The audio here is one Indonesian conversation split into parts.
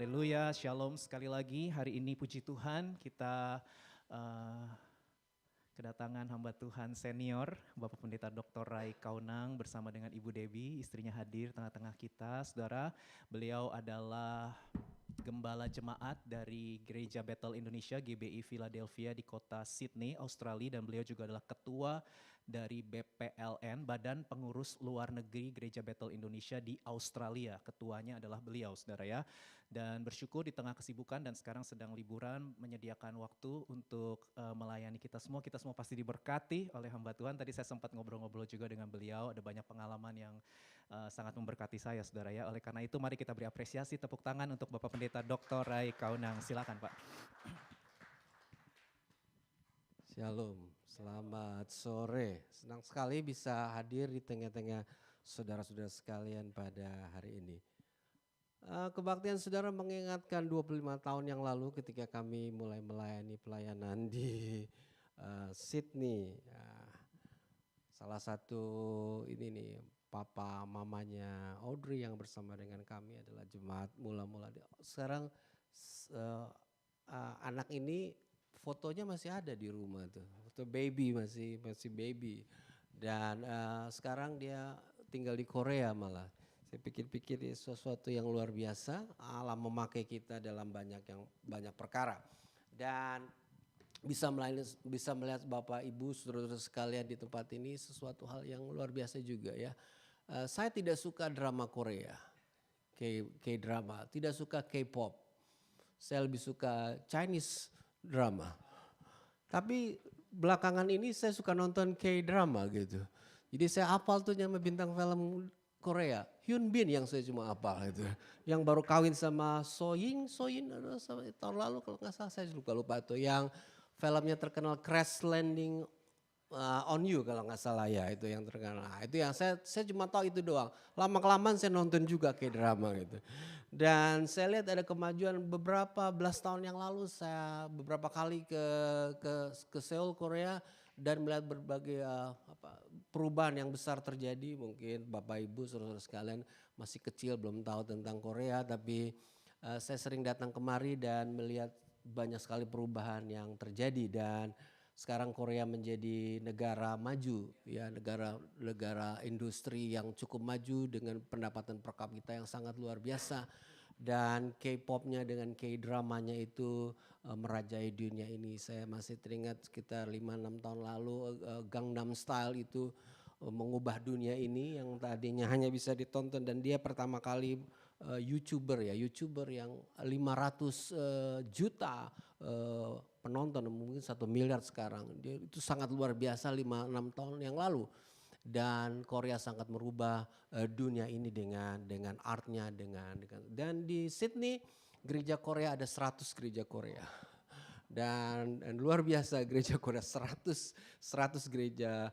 Haleluya, shalom sekali lagi. Hari ini puji Tuhan kita uh, kedatangan hamba Tuhan senior, Bapak Pendeta Dr. Rai Kaunang bersama dengan Ibu Debbie, istrinya hadir tengah-tengah kita. Saudara, beliau adalah Gembala Jemaat dari Gereja Bethel Indonesia, GBI Philadelphia di kota Sydney, Australia, dan beliau juga adalah ketua dari BPLN, Badan Pengurus Luar Negeri Gereja Bethel Indonesia di Australia. Ketuanya adalah beliau, saudara ya. Dan bersyukur di tengah kesibukan dan sekarang sedang liburan, menyediakan waktu untuk melayani kita semua. Kita semua pasti diberkati oleh hamba Tuhan. Tadi saya sempat ngobrol-ngobrol juga dengan beliau, ada banyak pengalaman yang sangat memberkati saya, saudara ya. Oleh karena itu mari kita beri apresiasi, tepuk tangan untuk Bapak Pendeta Dr. Rai Kaunang. Silakan Pak. Shalom, selamat sore. Senang sekali bisa hadir di tengah-tengah saudara-saudara sekalian pada hari ini. Kebaktian saudara mengingatkan 25 tahun yang lalu ketika kami mulai melayani pelayanan di Sydney. Salah satu ini nih, papa mamanya Audrey yang bersama dengan kami adalah jemaat mula-mula. Sekarang anak ini fotonya masih ada di rumah tuh, foto baby masih baby, dan sekarang dia tinggal di Korea malah. Saya pikir-pikir sesuatu yang luar biasa, Allah memakai kita dalam banyak perkara, dan bisa melihat Bapak Ibu saudara-saudara sekalian di tempat ini sesuatu hal yang luar biasa juga ya. Saya tidak suka drama Korea, K-drama, tidak suka K-pop. Saya lebih suka Chinese drama. Tapi belakangan ini saya suka nonton K-drama gitu. Jadi saya hafal tuh nama bintang film Korea, Hyun Bin yang saya cuma hafal gitu. Yang baru kawin sama Soyin tahun lalu kalau nggak salah, saya lupa tuh. Yang filmnya terkenal Crash Landing on You kalau nggak salah ya, itu yang terkenal. Nah, itu yang saya cuma tahu itu doang. Lama-kelamaan saya nonton juga K-drama gitu. Dan saya lihat ada kemajuan beberapa belas tahun yang lalu, saya beberapa kali ke Seoul, Korea, dan melihat berbagai perubahan yang besar terjadi. Mungkin Bapak Ibu saudara sekalian masih kecil belum tahu tentang Korea, tapi saya sering datang kemari dan melihat banyak sekali perubahan yang terjadi, dan sekarang Korea menjadi negara maju ya, negara industri yang cukup maju dengan pendapatan per kapita yang sangat luar biasa, dan K-popnya dengan K-dramanya itu merajai dunia ini. Saya masih teringat sekitar 5-6 tahun lalu Gangnam Style itu mengubah dunia ini yang tadinya hanya bisa ditonton, dan dia pertama kali YouTuber yang 500 juta penonton, mungkin 1 miliar sekarang. Dia itu sangat luar biasa 5-6 tahun yang lalu. Dan Korea sangat merubah dunia ini dengan artnya, dan di Sydney gereja Korea ada 100 gereja Korea. Dan luar biasa gereja Korea 100 gereja,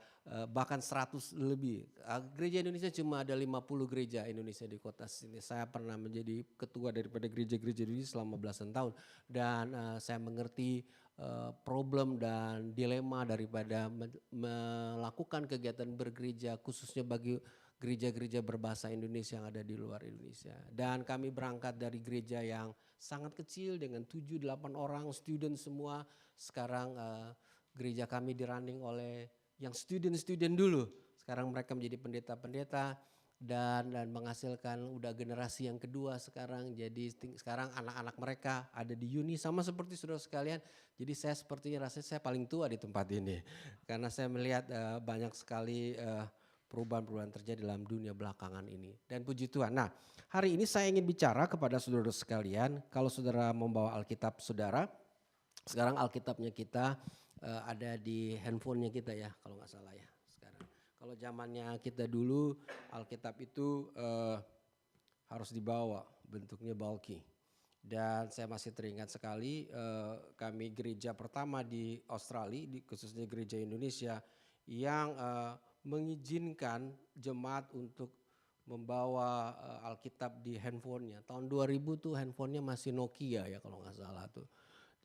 bahkan 100 lebih. Gereja Indonesia cuma ada 50 gereja Indonesia di kota sini. Saya pernah menjadi ketua daripada gereja-gereja ini selama belasan tahun, dan saya mengerti problem dan dilema daripada melakukan kegiatan bergereja khususnya bagi gereja-gereja berbahasa Indonesia yang ada di luar Indonesia. Dan kami berangkat dari gereja yang sangat kecil dengan 7-8 orang student semua. Sekarang gereja kami dirunning oleh yang student dulu. Sekarang mereka menjadi pendeta-pendeta dan menghasilkan udah generasi yang kedua sekarang. Jadi sekarang anak-anak mereka ada di uni sama seperti saudara sekalian. Jadi saya sepertinya rasanya saya paling tua di tempat ini. Karena saya melihat banyak sekali perubahan-perubahan terjadi dalam dunia belakangan ini. Dan puji Tuhan. Nah, hari ini saya ingin bicara kepada saudara sekalian. Kalau saudara membawa Alkitab saudara, sekarang Alkitabnya kita ada di handphonenya kita ya, kalau nggak salah ya sekarang. Kalau zamannya kita dulu Alkitab itu harus dibawa, bentuknya bulky. Dan saya masih teringat sekali kami gereja pertama di Australia, khususnya gereja Indonesia yang mengizinkan jemaat untuk membawa Alkitab di handphonenya. Tahun 2000 tuh handphonenya masih Nokia ya kalau nggak salah tuh.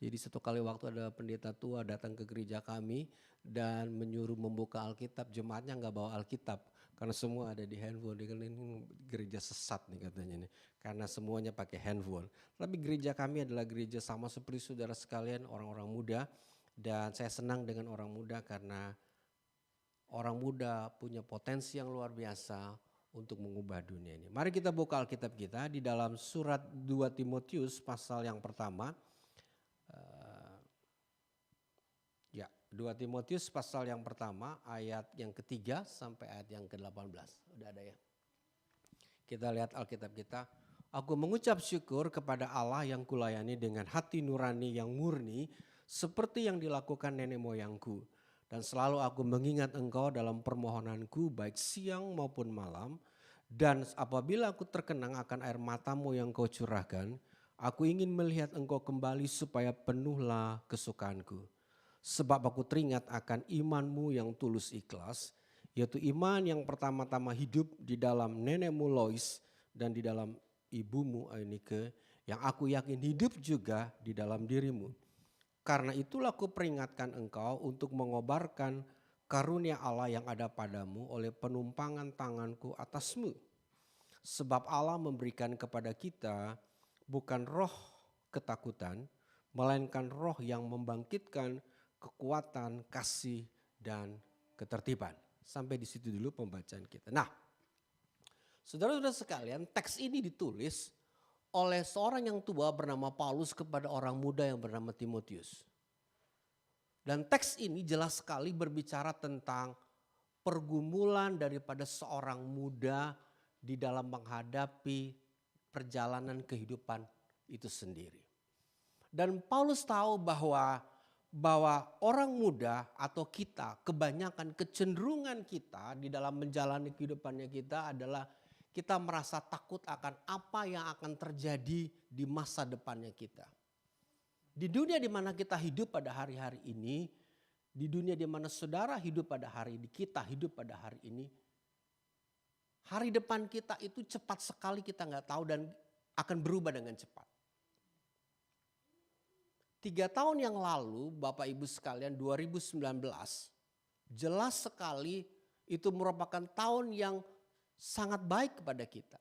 Jadi satu kali waktu ada pendeta tua datang ke gereja kami dan menyuruh membuka Alkitab, jemaatnya nggak bawa Alkitab. Karena semua ada di handphone. Dia kan ini gereja sesat nih katanya nih. Karena semuanya pakai handphone. Tapi gereja kami adalah gereja sama seperti saudara sekalian, orang-orang muda. Dan saya senang dengan orang muda karena orang muda punya potensi yang luar biasa untuk mengubah dunia ini. Mari kita buka Alkitab kita di dalam surat 2 Timotius pasal yang pertama. 2 Timotius pasal yang pertama ayat yang ketiga sampai ayat yang ke-18. Udah ada ya? Kita lihat Alkitab kita. Aku mengucap syukur kepada Allah yang kulayani dengan hati nurani yang murni seperti yang dilakukan nenek moyangku. Dan selalu aku mengingat engkau dalam permohonanku baik siang maupun malam. Dan apabila aku terkenang akan air matamu yang kau curahkan, aku ingin melihat engkau kembali supaya penuhlah kesukaanku. Sebab aku teringat akan imanmu yang tulus ikhlas, yaitu iman yang pertama-tama hidup di dalam nenekmu Lois dan di dalam ibumu Ainike, yang aku yakin hidup juga di dalam dirimu. Karena itulah aku peringatkan engkau untuk mengobarkan karunia Allah yang ada padamu oleh penumpangan tanganku atasmu. Sebab Allah memberikan kepada kita bukan roh ketakutan, melainkan roh yang membangkitkan kekuatan, kasih, dan ketertiban. Sampai di situ dulu pembacaan kita. Nah, saudara-saudara sekalian, teks ini ditulis oleh seorang yang tua bernama Paulus kepada orang muda yang bernama Timotius. Dan teks ini jelas sekali berbicara tentang pergumulan daripada seorang muda di dalam menghadapi perjalanan kehidupan itu sendiri. Dan Paulus tahu bahwa orang muda atau kita, kebanyakan kecenderungan kita di dalam menjalani kehidupannya kita adalah kita merasa takut akan apa yang akan terjadi di masa depannya kita. Di dunia di mana kita hidup pada hari-hari ini, di dunia di mana saudara hidup pada hari ini, kita hidup pada hari ini, hari depan kita itu cepat sekali kita nggak tahu dan akan berubah dengan cepat. 3 tahun yang lalu Bapak Ibu sekalian 2019 jelas sekali itu merupakan tahun yang sangat baik kepada kita.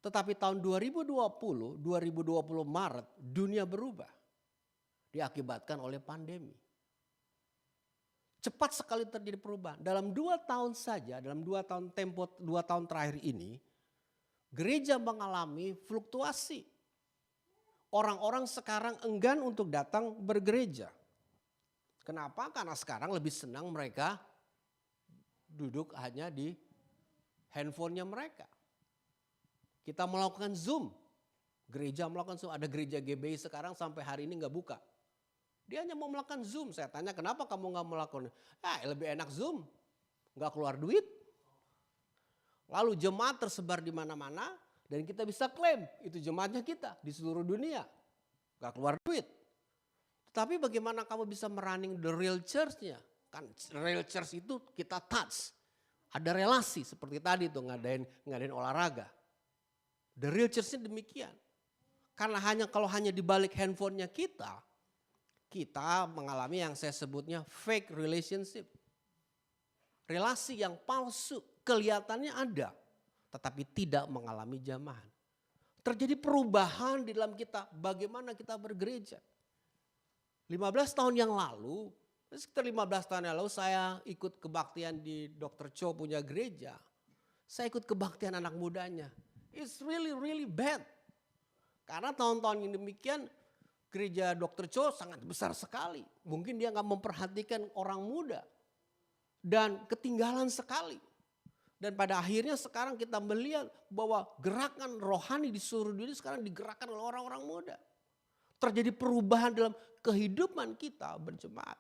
Tetapi tahun 2020 Maret dunia berubah. Diakibatkan oleh pandemi. Cepat sekali terjadi perubahan. Dalam 2 tahun saja, dalam 2 tahun terakhir ini gereja mengalami fluktuasi. Orang-orang sekarang enggan untuk datang bergereja. Kenapa? Karena sekarang lebih senang mereka duduk hanya di handphonenya mereka. Kita melakukan Zoom. Gereja melakukan Zoom. Ada gereja GBI sekarang sampai hari ini gak buka. Dia hanya mau melakukan Zoom. Saya tanya kenapa kamu gak melakukan? Lebih enak Zoom. Gak keluar duit. Lalu jemaat tersebar di mana-mana. Dan kita bisa klaim itu jemaatnya kita di seluruh dunia. Gak keluar duit. Tapi bagaimana kamu bisa merunning the real church-nya? Kan real church itu kita touch. Ada relasi seperti tadi tuh ngadain olahraga. The real church-nya demikian. Karena kalau hanya di balik handphonenya kita mengalami yang saya sebutnya fake relationship. Relasi yang palsu, kelihatannya ada. Tetapi tidak mengalami jamahan. Terjadi perubahan di dalam kita, bagaimana kita bergereja. 15 tahun yang lalu, sekitar 15 tahun yang lalu saya ikut kebaktian di Dr. Cho punya gereja. Saya ikut kebaktian anak mudanya. It's really really bad. Karena tahun-tahun yang demikian gereja Dr. Cho sangat besar sekali. Mungkin dia gak memperhatikan orang muda. Dan ketinggalan sekali. Dan pada akhirnya sekarang kita melihat bahwa gerakan rohani di seluruh dunia sekarang digerakkan oleh orang-orang muda. Terjadi perubahan dalam kehidupan kita berjemaat.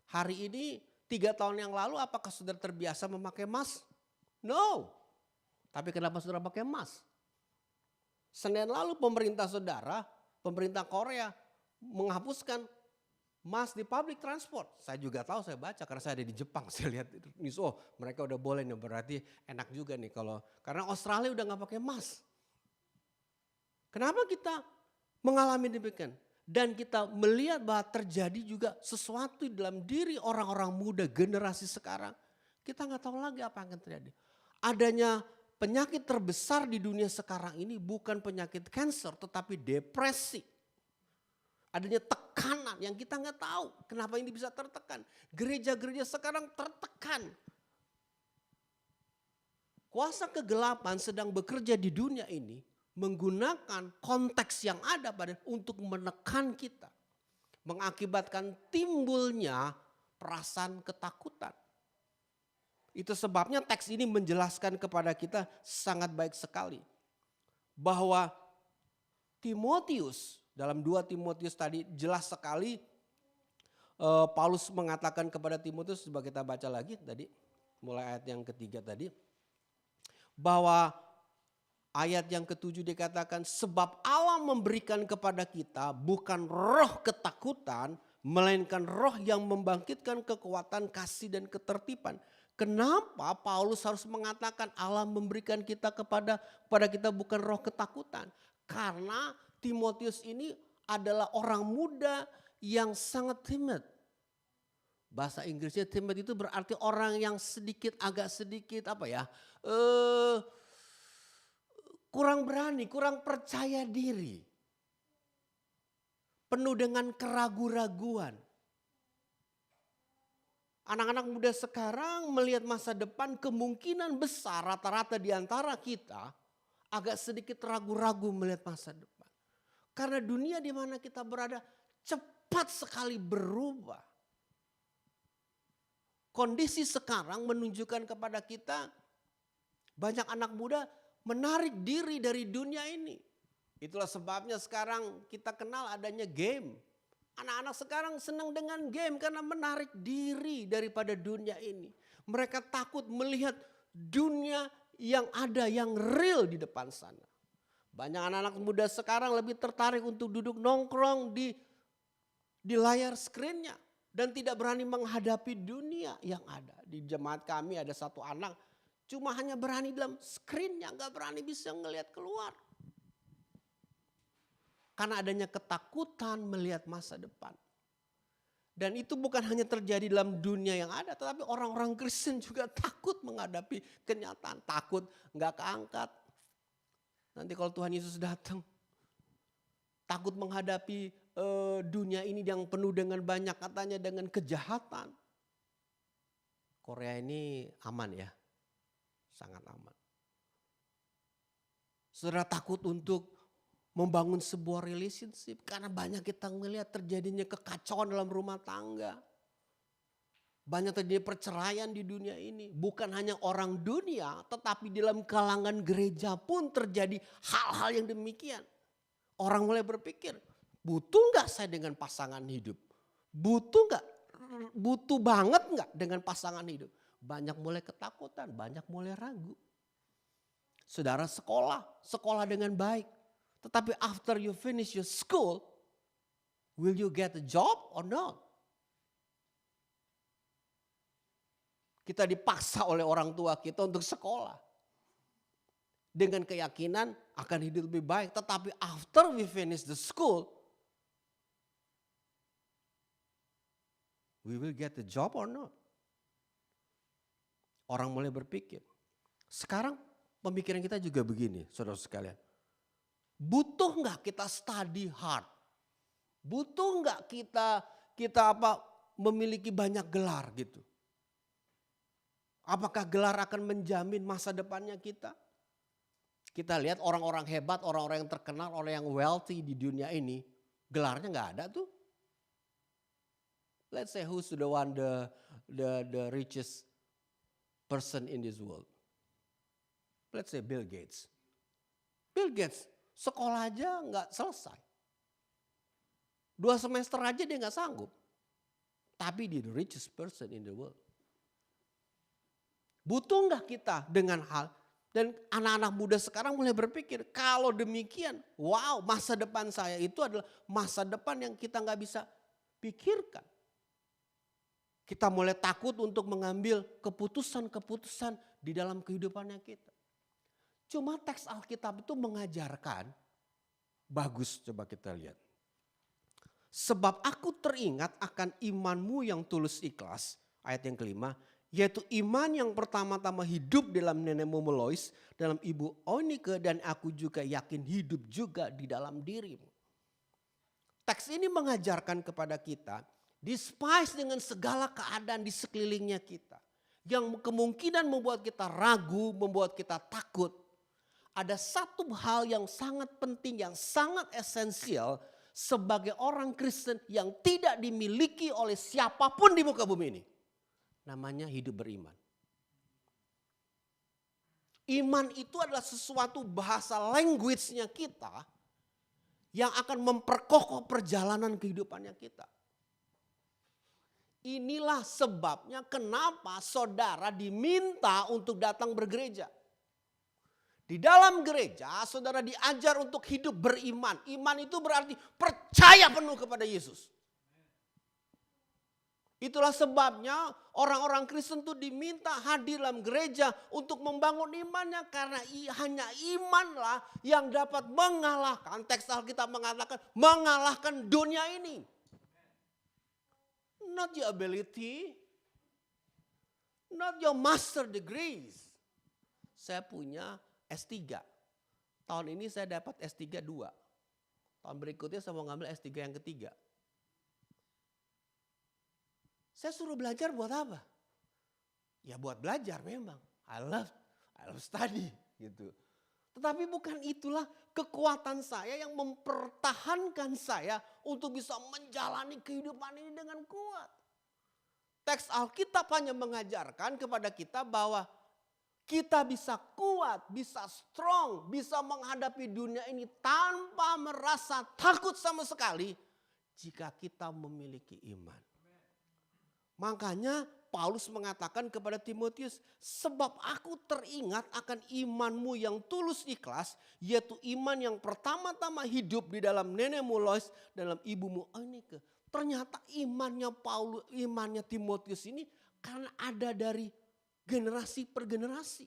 Hari ini 3 tahun yang lalu apakah saudara terbiasa memakai mask? No. Tapi kenapa saudara pakai mask? Senin lalu pemerintah Korea menghapuskan mask di public transport. Saya juga tahu, saya baca karena saya ada di Jepang. Saya lihat news, mereka udah boleh nih, berarti enak juga nih karena Australia udah gak pakai mask. Kenapa kita mengalami demikian? Dan kita melihat bahwa terjadi juga sesuatu dalam diri orang-orang muda generasi sekarang. Kita gak tahu lagi apa yang akan terjadi. adanya penyakit terbesar di dunia sekarang ini bukan penyakit kanker tetapi depresi. Adanya tekanan yang kita nggak tahu kenapa ini bisa tertekan. Gereja-gereja sekarang tertekan. Kuasa kegelapan sedang bekerja di dunia ini menggunakan konteks yang ada pada untuk menekan kita. Mengakibatkan timbulnya perasaan ketakutan. Itu sebabnya teks ini menjelaskan kepada kita sangat baik sekali. Bahwa Timotius, dalam 2 Timotius tadi jelas sekali Paulus mengatakan kepada Timotius, coba kita baca lagi tadi, mulai ayat yang ketiga tadi. Bahwa ayat yang ketujuh dikatakan, sebab Allah memberikan kepada kita bukan roh ketakutan, melainkan roh yang membangkitkan kekuatan, kasih dan ketertiban. Kenapa Paulus harus mengatakan Allah memberikan kita kepada kita bukan roh ketakutan? Karena Timotius ini adalah orang muda yang sangat timid. Bahasa Inggrisnya timid itu berarti orang yang agak sedikit kurang berani, kurang percaya diri. Penuh dengan keraguan-raguan. Anak-anak muda sekarang melihat masa depan kemungkinan besar rata-rata di antara kita agak sedikit ragu-ragu melihat masa depan. Karena dunia di mana kita berada cepat sekali berubah. Kondisi sekarang menunjukkan kepada kita banyak anak muda menarik diri dari dunia ini. Itulah sebabnya sekarang kita kenal adanya game. Anak-anak sekarang senang dengan game karena menarik diri daripada dunia ini. Mereka takut melihat dunia yang ada, yang real di depan sana. Banyak anak-anak muda sekarang lebih tertarik untuk duduk nongkrong di layar screen-nya. Dan tidak berani menghadapi dunia yang ada. Di jemaat kami ada satu anak cuma hanya berani dalam screen-nya, gak berani bisa ngelihat keluar. Karena adanya ketakutan melihat masa depan. Dan itu bukan hanya terjadi dalam dunia yang ada, tetapi orang-orang Kristen juga takut menghadapi kenyataan. Takut gak keangkat. Nanti kalau Tuhan Yesus datang, takut menghadapi dunia ini yang penuh dengan banyak katanya dengan kejahatan. Korea ini aman ya, sangat aman. Saudara takut untuk membangun sebuah relationship karena banyak kita melihat terjadinya kekacauan dalam rumah tangga. Banyak terjadi perceraian di dunia ini. Bukan hanya orang dunia tetapi dalam kalangan gereja pun terjadi hal-hal yang demikian. Orang mulai berpikir, butuh gak saya dengan pasangan hidup? Butuh banget gak dengan pasangan hidup? Banyak mulai ketakutan, banyak mulai ragu. Saudara sekolah dengan baik. Tetapi after you finish your school, will you get a job or not? Kita dipaksa oleh orang tua kita untuk sekolah. Dengan keyakinan akan hidup lebih baik. Tetapi after we finish the school, we will get a job or not? Orang mulai berpikir. Sekarang pemikiran kita juga begini, saudara sekalian. Butuh nggak kita study hard? Butuh nggak kita memiliki banyak gelar gitu? Apakah gelar akan menjamin masa depannya kita? Kita lihat orang-orang hebat, orang-orang yang terkenal, orang yang wealthy di dunia ini, gelarnya nggak ada tuh. Let's say who's the richest person in this world? Let's say Bill Gates. Bill Gates sekolah aja nggak selesai. 2 semester aja dia nggak sanggup. Tapi dia the richest person in the world. Butuh nggak kita dengan hal, dan anak-anak muda sekarang mulai berpikir kalau demikian, wow, masa depan saya itu adalah masa depan yang kita nggak bisa pikirkan. Kita mulai takut untuk mengambil keputusan-keputusan di dalam kehidupannya kita. Cuma teks Alkitab itu mengajarkan, bagus coba kita lihat. Sebab aku teringat akan imanmu yang tulus ikhlas, ayat yang kelima, Yaitu iman yang pertama-tama hidup dalam nenekmu Lois, dalam ibu Eunike, dan aku juga yakin hidup juga di dalam dirimu. Teks ini mengajarkan kepada kita, despite dengan segala keadaan di sekelilingnya kita, yang kemungkinan membuat kita ragu, membuat kita takut. Ada satu hal yang sangat penting, yang sangat esensial sebagai orang Kristen yang tidak dimiliki oleh siapapun di muka bumi ini. Namanya hidup beriman. Iman itu adalah sesuatu bahasa language-nya kita yang akan memperkokoh perjalanan kehidupannya kita. Inilah sebabnya kenapa saudara diminta untuk datang bergereja. Di dalam gereja saudara diajar untuk hidup beriman. Iman itu berarti percaya penuh kepada Yesus. Itulah sebabnya orang-orang Kristen itu diminta hadir dalam gereja untuk membangun imannya. Karena hanya imanlah yang dapat mengalahkan, teks Alkitab mengatakan mengalahkan dunia ini. Not your ability, not your master degrees. Saya punya S3. Tahun ini saya dapat S3 2. Tahun berikutnya saya mau ngambil S3 yang ketiga. Saya suruh belajar buat apa? Ya buat belajar memang. I love study gitu. Tetapi bukan itulah kekuatan saya yang mempertahankan saya untuk bisa menjalani kehidupan ini dengan kuat. Teks Alkitab hanya mengajarkan kepada kita bahwa kita bisa kuat, bisa strong, bisa menghadapi dunia ini tanpa merasa takut sama sekali jika kita memiliki iman. Makanya Paulus mengatakan kepada Timotius, sebab aku teringat akan imanmu yang tulus ikhlas, yaitu iman yang pertama-tama hidup di dalam nenekmu Lois, dalam ibumu Eunike. Ternyata imannya Timotius ini karena ada dari generasi per generasi.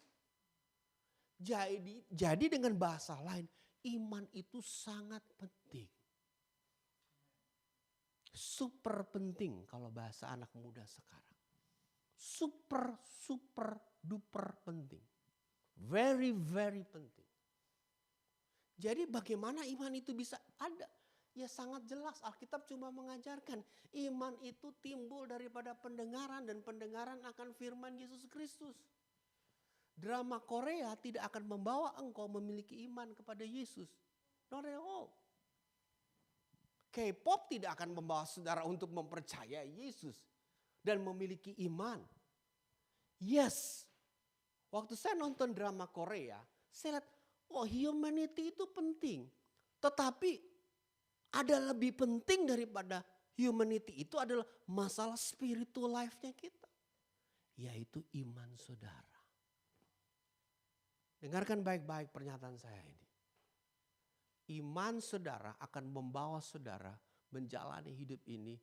Jadi dengan bahasa lain, iman itu sangat penting. Super penting kalau bahasa anak muda sekarang. Super duper penting. Very penting. Jadi bagaimana iman itu bisa ada? Ya sangat jelas Alkitab cuma mengajarkan. Iman itu timbul daripada pendengaran dan pendengaran akan firman Yesus Kristus. Drama Korea tidak akan membawa engkau memiliki iman kepada Yesus. Not at all. K-pop tidak akan membawa saudara untuk mempercayai Yesus dan memiliki iman. Yes, waktu saya nonton drama Korea, saya lihat, humanity itu penting. Tetapi ada lebih penting daripada humanity itu adalah masalah spiritual life-nya kita. Yaitu iman saudara. Dengarkan baik-baik pernyataan saya ini. Iman saudara akan membawa saudara menjalani hidup ini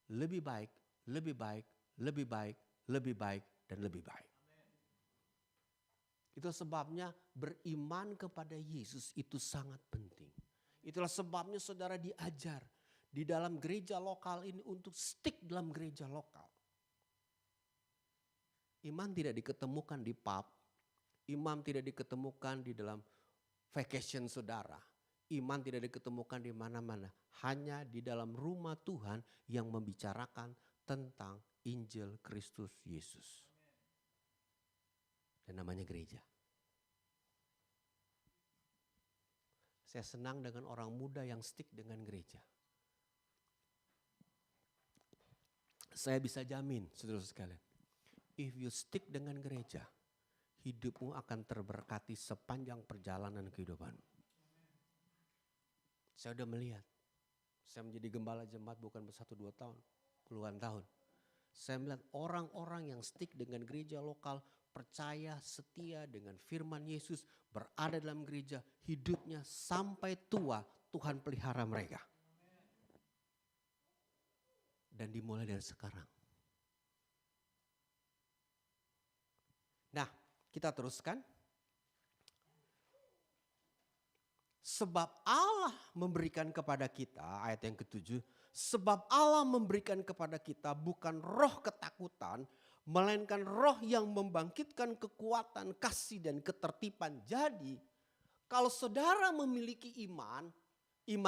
lebih baik, lebih baik, lebih baik, lebih baik, dan lebih baik. Itu sebabnya beriman kepada Yesus itu sangat penting. Itulah sebabnya saudara diajar di dalam gereja lokal ini untuk stick dalam gereja lokal. Iman tidak diketemukan di pub, iman tidak diketemukan di dalam vacation saudara. Iman tidak diketemukan di mana-mana. Hanya di dalam rumah Tuhan yang membicarakan tentang Injil Kristus Yesus. Dan namanya gereja. Saya senang dengan orang muda yang stick dengan gereja. Saya bisa jamin, saudara sekalian. If you stick dengan gereja, hidupmu akan terberkati sepanjang perjalanan kehidupanmu. Saya sudah melihat, saya menjadi gembala jemaat bukan 1-2 tahun, puluhan tahun. Saya melihat orang-orang yang stick dengan gereja lokal, percaya, setia dengan firman Yesus, berada dalam gereja, hidupnya sampai tua, Tuhan pelihara mereka. Dan dimulai dari sekarang. Nah, kita teruskan. Sebab Allah memberikan kepada kita, ayat yang ke-7, sebab Allah memberikan kepada kita bukan roh ketakutan, melainkan roh yang membangkitkan kekuatan, kasih dan ketertiban. Jadi kalau saudara memiliki iman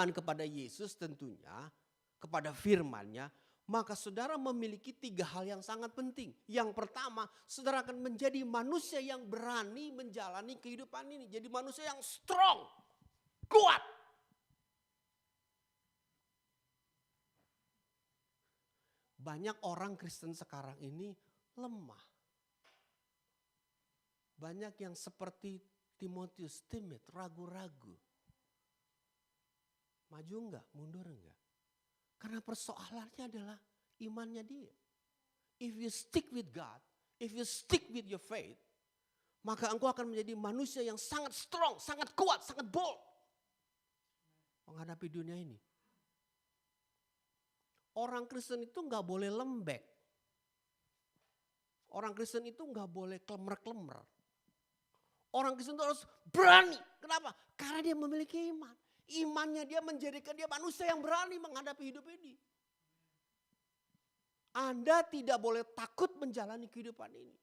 kepada Yesus tentunya, kepada firman-Nya, maka saudara memiliki 3 hal yang sangat penting. Yang pertama, saudara akan menjadi manusia yang berani menjalani kehidupan ini. Jadi manusia yang strong, kuat. Banyak orang Kristen sekarang ini lemah. Banyak yang seperti Timotius, timid, ragu-ragu. Maju enggak, mundur enggak. Karena persoalannya adalah imannya dia. If you stick with God, if you stick with your faith, maka engkau akan menjadi manusia yang sangat strong, sangat kuat, sangat bold. Menghadapi dunia ini. Orang Kristen itu enggak boleh lembek. Orang Kristen itu enggak boleh klemer-klemer. Orang Kristen itu harus berani. Kenapa? Karena dia memiliki iman. Imannya dia menjadikan dia manusia yang berani menghadapi hidup ini. Anda tidak boleh takut menjalani kehidupan ini.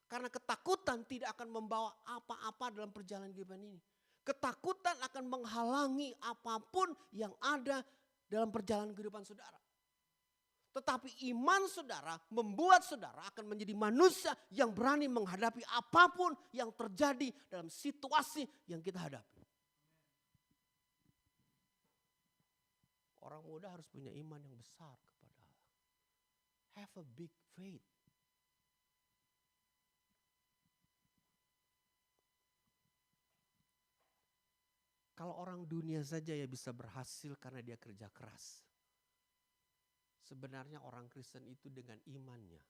Karena ketakutan tidak akan membawa apa-apa dalam perjalanan kehidupan ini. Ketakutan akan menghalangi apapun yang ada dalam perjalanan kehidupan saudara. Tetapi iman saudara membuat saudara akan menjadi manusia yang berani menghadapi apapun yang terjadi dalam situasi yang kita hadapi. Orang muda harus punya iman yang besar kepada Allah. Have a big faith. Kalau orang dunia saja ya bisa berhasil karena dia kerja keras. Sebenarnya orang Kristen itu dengan imannya,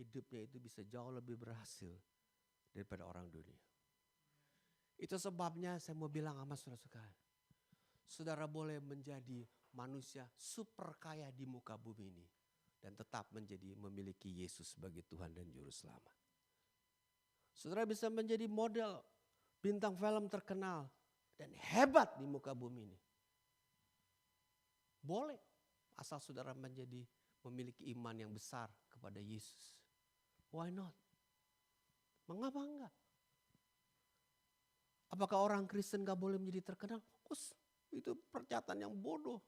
hidupnya itu bisa jauh lebih berhasil daripada orang dunia. Itu sebabnya saya mau bilang sama saudara-saudara, saudara boleh menjadi manusia super kaya di muka bumi ini dan tetap memiliki Yesus sebagai Tuhan dan Juru Selamat. Saudara bisa menjadi model bintang film terkenal dan hebat di muka bumi ini. Boleh, asal saudara memiliki iman yang besar kepada Yesus. Why not? Mengapa enggak? Apakah orang Kristen gak boleh menjadi terkenal? Itu pernyataan yang bodoh.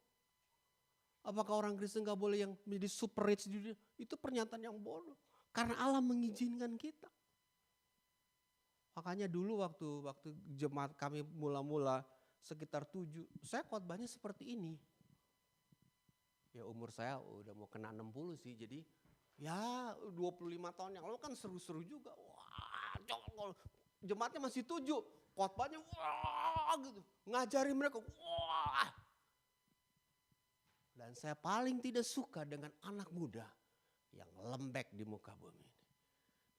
Apakah orang Kristen gak boleh yang menjadi super rich di dunia? Itu pernyataan yang bodoh. Karena Allah mengizinkan kita. Makanya dulu waktu jemaat kami mula-mula sekitar 7, saya khotbahnya seperti ini. Ya umur saya udah mau kena 60 sih, jadi ya 25 tahun yang lalu kan seru-seru juga. Wah, jemaatnya masih 7, khotbahnya wah gitu. Ngajari mereka, wah. Dan saya paling tidak suka dengan anak muda yang lembek di muka bumi ini.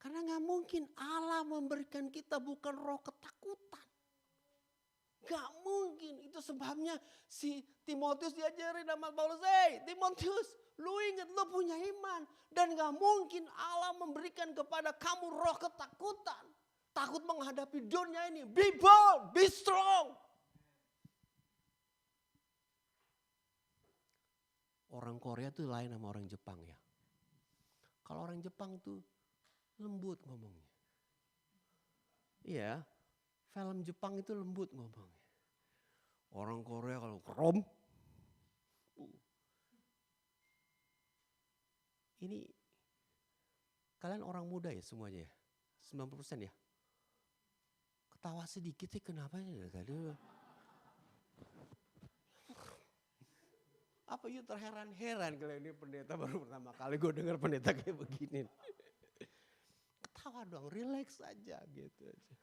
Karena gak mungkin Allah memberikan kita bukan roh ketakutan. Gak mungkin, itu sebabnya si Timotius diajarin sama Paulus, Timotius, lu ingat lu punya iman. Dan gak mungkin Allah memberikan kepada kamu roh ketakutan. Takut menghadapi dunia ini, be bold, be strong. Orang Korea tuh lain sama orang Jepang ya. Kalau orang Jepang tuh lembut ngomongnya. Iya, film Jepang itu lembut ngomongnya. Orang Korea kalau krom. Ini kalian orang muda ya semuanya ya? 90% ya? Ketawa sedikit sih kenapa ya tadi? Apa you terheran-heran kalau ini pendeta baru pertama kali gue dengar pendeta kayak begini. Ketawa dong, relax aja gitu aja.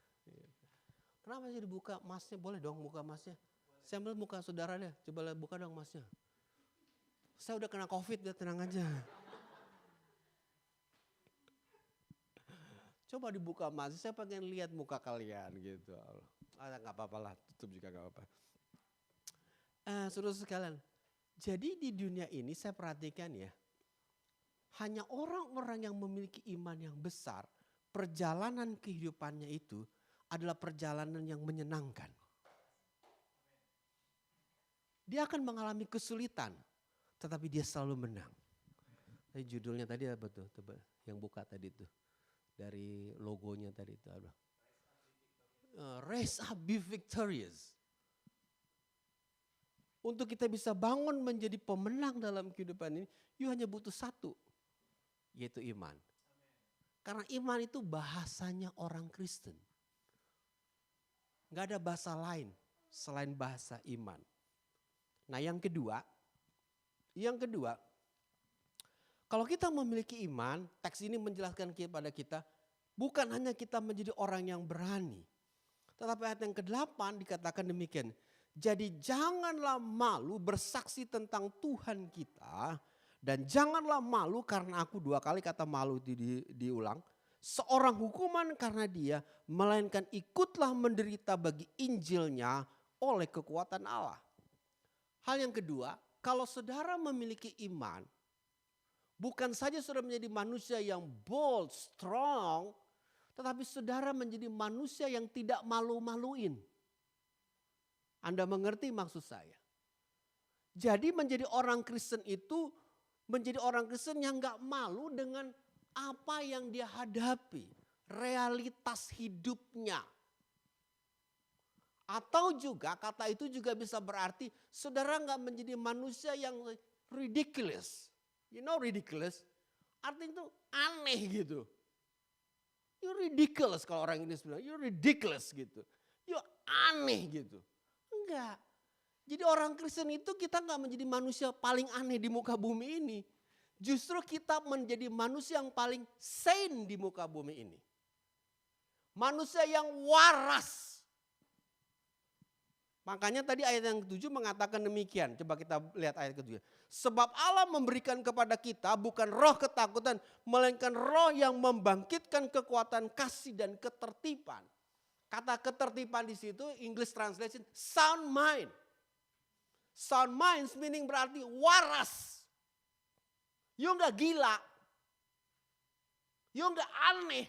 Kenapa sih dibuka masnya? Boleh dong buka masnya. Saya ambil muka saudara deh, coba buka dong masnya. Saya udah kena COVID, dia tenang aja. Coba dibuka masnya, saya pengen lihat muka kalian gitu. Gak apa-apa lah, tutup juga gak apa-apa. Saudara sekalian, jadi di dunia ini saya perhatikan ya, hanya orang-orang yang memiliki iman yang besar, perjalanan kehidupannya itu adalah perjalanan yang menyenangkan. Dia akan mengalami kesulitan, tetapi dia selalu menang. Judulnya tadi apa tuh? Coba yang buka tadi tuh. Dari logonya tadi itu apa? Raise up, be victorious. Untuk kita bisa bangun menjadi pemenang dalam kehidupan ini, you hanya butuh satu, yaitu iman. Karena iman itu bahasanya orang Kristen. Gak ada bahasa lain selain bahasa iman. Nah yang kedua, kalau kita memiliki iman, teks ini menjelaskan kepada kita, bukan hanya kita menjadi orang yang berani. Tetapi ayat yang ke-8 dikatakan demikian. Jadi janganlah malu bersaksi tentang Tuhan kita. Dan janganlah malu karena aku, 2 kali kata malu diulang. Seorang hukuman karena dia, melainkan ikutlah menderita bagi Injilnya oleh kekuatan Allah. Hal yang kedua, kalau saudara memiliki iman, bukan saja saudara menjadi manusia yang bold, strong, tetapi saudara menjadi manusia yang tidak malu-maluin. Anda mengerti maksud saya? Jadi menjadi orang Kristen itu, menjadi orang Kristen yang gak malu dengan apa yang dia hadapi. Realitas hidupnya. Atau juga kata itu juga bisa berarti saudara gak menjadi manusia yang ridiculous. You know ridiculous? Artinya itu aneh gitu. You ridiculous kalau orang Inggris bilang. You ridiculous gitu. You aneh gitu. Enggak. Jadi orang Kristen itu kita gak menjadi manusia paling aneh di muka bumi ini. Justru kita menjadi manusia yang paling sane di muka bumi ini. Manusia yang waras. Makanya tadi ayat yang ke-7 mengatakan demikian. Coba kita lihat ayat ke-7. Sebab Allah memberikan kepada kita bukan roh ketakutan, melainkan roh yang membangkitkan kekuatan kasih dan ketertiban. Kata ketertiban di situ English translation sound mind. Sound mind meaning berarti waras. You enggak gila. You enggak aneh.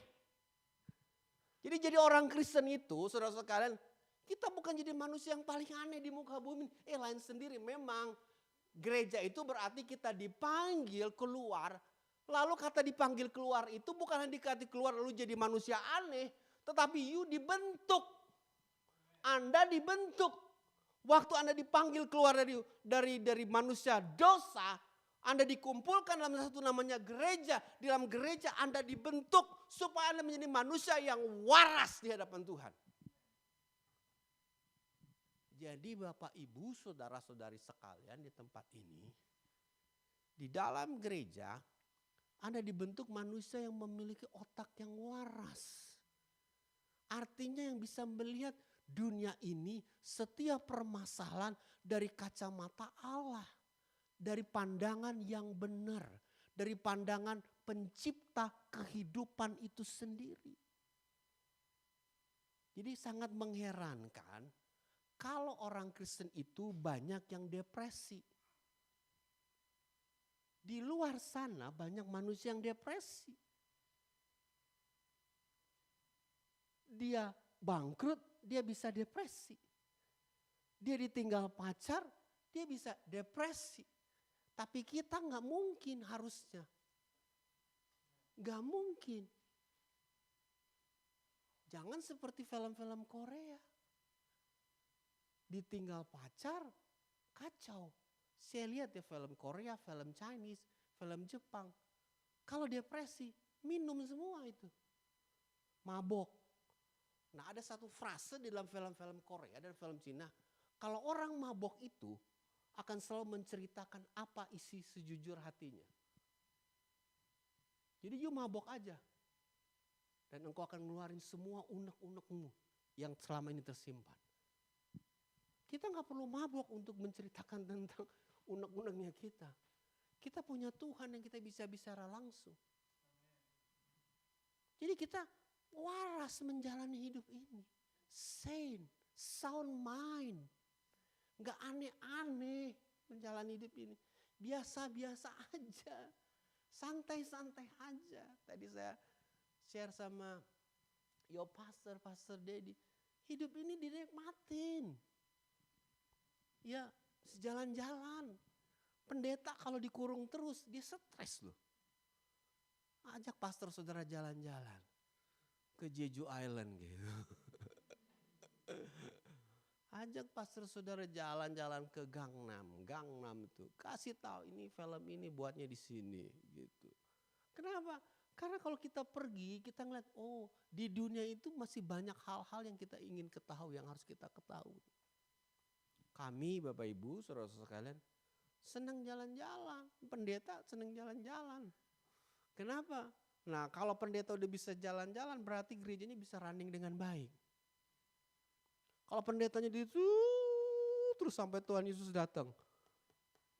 Jadi orang Kristen itu saudara sekalian, kita bukan jadi manusia yang paling aneh di muka bumi. Lain sendiri memang gereja itu berarti kita dipanggil keluar. Lalu kata dipanggil keluar itu bukan hanya dikatakan keluar lalu jadi manusia aneh. Tetapi you dibentuk. Anda dibentuk. Waktu Anda dipanggil keluar dari manusia dosa. Anda dikumpulkan dalam satu namanya gereja. Di dalam gereja Anda dibentuk supaya Anda menjadi manusia yang waras di hadapan Tuhan. Jadi Bapak Ibu saudara-saudari sekalian di tempat ini. Di dalam gereja Anda dibentuk manusia yang memiliki otak yang waras. Artinya yang bisa melihat dunia ini setiap permasalahan dari kacamata Allah. Dari pandangan yang benar. Dari pandangan pencipta kehidupan itu sendiri. Jadi sangat mengherankan kalau orang Kristen itu banyak yang depresi. Di luar sana banyak manusia yang depresi. Dia bangkrut, dia bisa depresi. Dia ditinggal pacar, dia bisa depresi. Tapi kita gak mungkin harusnya. Gak mungkin. Jangan seperti film-film Korea. Ditinggal pacar, kacau. Saya lihat ya film Korea, film Chinese, film Jepang. Kalau depresi, minum semua itu. Mabok. Nah ada satu frase di dalam film-film Korea dan film Cina. Kalau orang mabok itu akan selalu menceritakan apa isi sejujur hatinya. Jadi you mabok aja. Dan engkau akan ngeluarin semua unek-unekmu yang selama ini tersimpan. Kita gak perlu mabok untuk menceritakan tentang unek-uneknya kita. Kita punya Tuhan yang kita bisa bicara langsung. Jadi kita waras menjalani hidup ini. Sane, sound mind. Gak aneh-aneh menjalani hidup ini. Biasa-biasa aja. Santai-santai aja. Tadi saya share sama Pastor Dedi. Hidup ini dinikmatin. Ya sejalan-jalan. Pendeta kalau dikurung terus dia stres loh. Ajak pastor saudara jalan-jalan ke Jeju Island gitu. Ajak pastor saudara jalan-jalan ke Gangnam. Gangnam itu kasih tahu ini film ini buatnya di sini gitu. Kenapa? Karena kalau kita pergi kita ngeliat oh di dunia itu masih banyak hal-hal yang kita ingin ketahui yang harus kita ketahui. Kami Bapak Ibu saudara-saudara sekalian senang jalan-jalan. Pendeta senang jalan-jalan. Kenapa? Nah kalau pendeta udah bisa jalan-jalan berarti gerejanya bisa running dengan baik. Kalau pendetanya itu terus sampai Tuhan Yesus datang.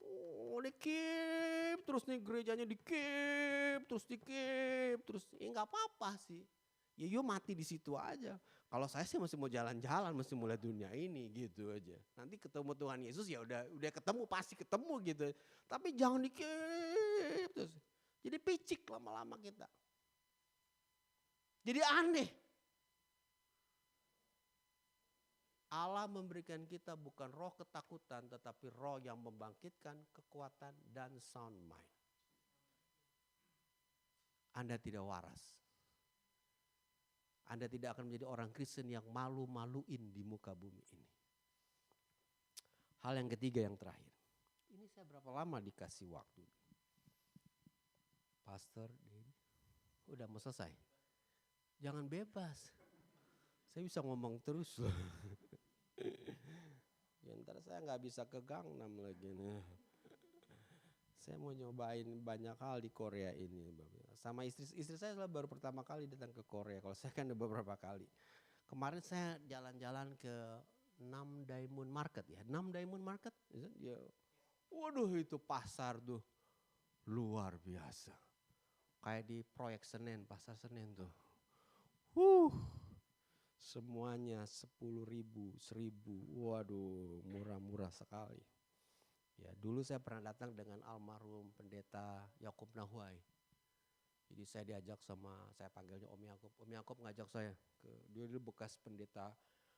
Oh dikip terus nih gerejanya dikip terus ya nggak apa-apa sih. Ya yuk mati di situ aja. Kalau saya sih masih mau jalan-jalan, masih mulai dunia ini gitu aja. Nanti ketemu Tuhan Yesus ya udah ketemu pasti ketemu gitu. Tapi jangan dikip terus. Jadi picik lama-lama kita. Jadi aneh. Allah memberikan kita bukan roh ketakutan tetapi roh yang membangkitkan kekuatan dan sound mind. Anda tidak waras. Anda tidak akan menjadi orang Kristen yang malu-maluin di muka bumi ini. Hal yang ketiga yang terakhir. Ini saya berapa lama dikasih waktu? Pastor, udah mau selesai. Jangan bebas. Saya bisa ngomong terus loh. Ya, ntar saya nggak bisa ke Gangnam lagi nih. Saya mau nyobain banyak hal di Korea ini. Sama istri saya baru pertama kali datang ke Korea. Kalau saya kan udah beberapa kali. Kemarin saya jalan-jalan ke Namdaemun Market ya. Namdaemun Market. Ya. Waduh itu pasar tuh luar biasa. Kayak di proyek Senen, pasar Senen tuh. Semuanya 10.000, 1.000. Waduh murah-murah sekali. Ya, dulu saya pernah datang dengan almarhum pendeta Yakub Nahuai. Jadi saya diajak sama, saya panggilnya Om Yakub. Om Yakub ngajak saya dia dulu bekas pendeta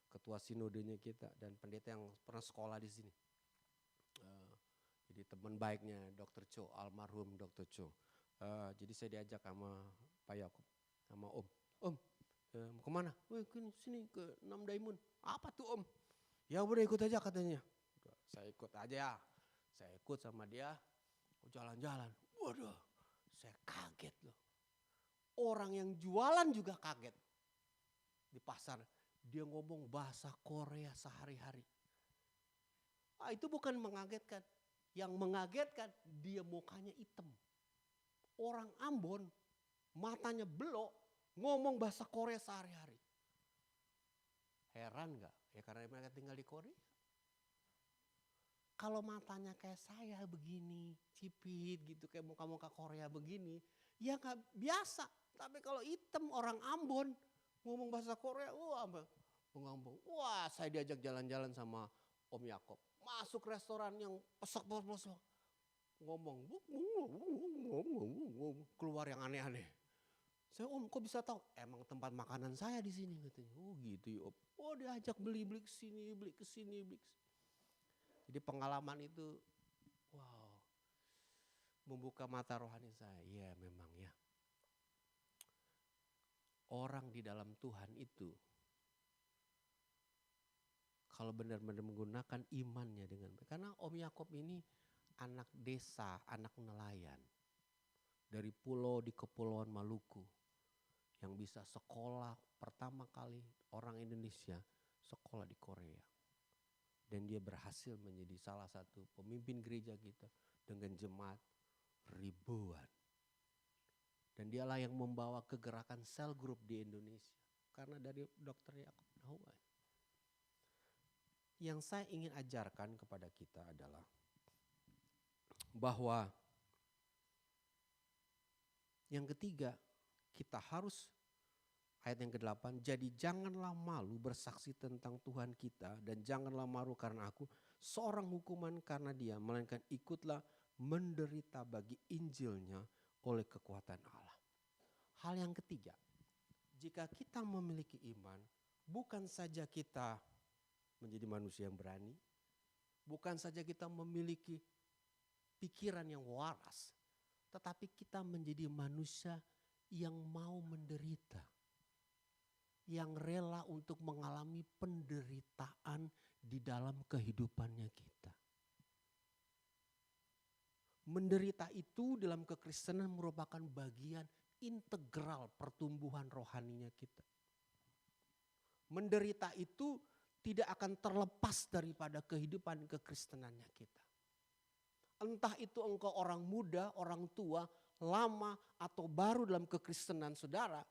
ketua sinodenya kita dan pendeta yang pernah sekolah di sini. Jadi teman baiknya Dr. Cho, almarhum Dr. Cho. Jadi saya diajak sama Pak Yakub, sama Om. Om, mau kemana? Sini ke Namdaemun. Apa tuh Om? Ya udah ikut aja katanya. Saya ikut aja. Saya ikut sama dia, jalan-jalan. Waduh, saya kaget loh. Orang yang jualan juga kaget. Di pasar, dia ngomong bahasa Korea sehari-hari. Itu bukan mengagetkan. Yang mengagetkan, dia mukanya hitam. Orang Ambon, matanya belok, ngomong bahasa Korea sehari-hari. Heran gak? Ya karena mereka tinggal di Korea. Kalau matanya kayak saya begini, cipit gitu, kayak muka-muka Korea begini, ya gak biasa. Tapi kalau hitam orang Ambon, ngomong bahasa Korea, wah saya diajak jalan-jalan sama Om Yakob. Masuk restoran yang pesok-pesok, ngomong, keluar yang aneh-aneh. Saya Om kok bisa tahu? Emang tempat makanan saya di sini katanya. Oh gitu ya Om. Oh diajak beli kesini, beli kesini, beli kesini. Jadi pengalaman itu, wow, membuka mata rohani saya. Ya memang ya. Orang di dalam Tuhan itu, kalau benar-benar menggunakan imannya dengan baik. Karena Om Yakob ini anak desa, anak nelayan. Dari pulau di Kepulauan Maluku. Yang bisa sekolah pertama kali orang Indonesia sekolah di Korea. Dan dia berhasil menjadi salah satu pemimpin gereja kita dengan jemaat ribuan. Dan dialah yang membawa kegerakan sel group di Indonesia. Karena dari Dr. Yakub Nahuai. Yang saya ingin ajarkan kepada kita adalah bahwa yang ketiga kita harus ayat yang ke-8, jadi janganlah malu bersaksi tentang Tuhan kita dan janganlah malu karena aku seorang hukuman karena dia, melainkan ikutlah menderita bagi Injilnya oleh kekuatan Allah. Hal yang ketiga, jika kita memiliki iman, bukan saja kita menjadi manusia yang berani, bukan saja kita memiliki pikiran yang waras, tetapi kita menjadi manusia yang mau menderita. Yang rela untuk mengalami penderitaan di dalam kehidupannya kita. Menderita itu dalam kekristenan merupakan bagian integral pertumbuhan rohaninya kita. Menderita itu tidak akan terlepas daripada kehidupan kekristenannya kita. Entah itu engkau orang muda, orang tua, lama atau baru dalam kekristenan saudara,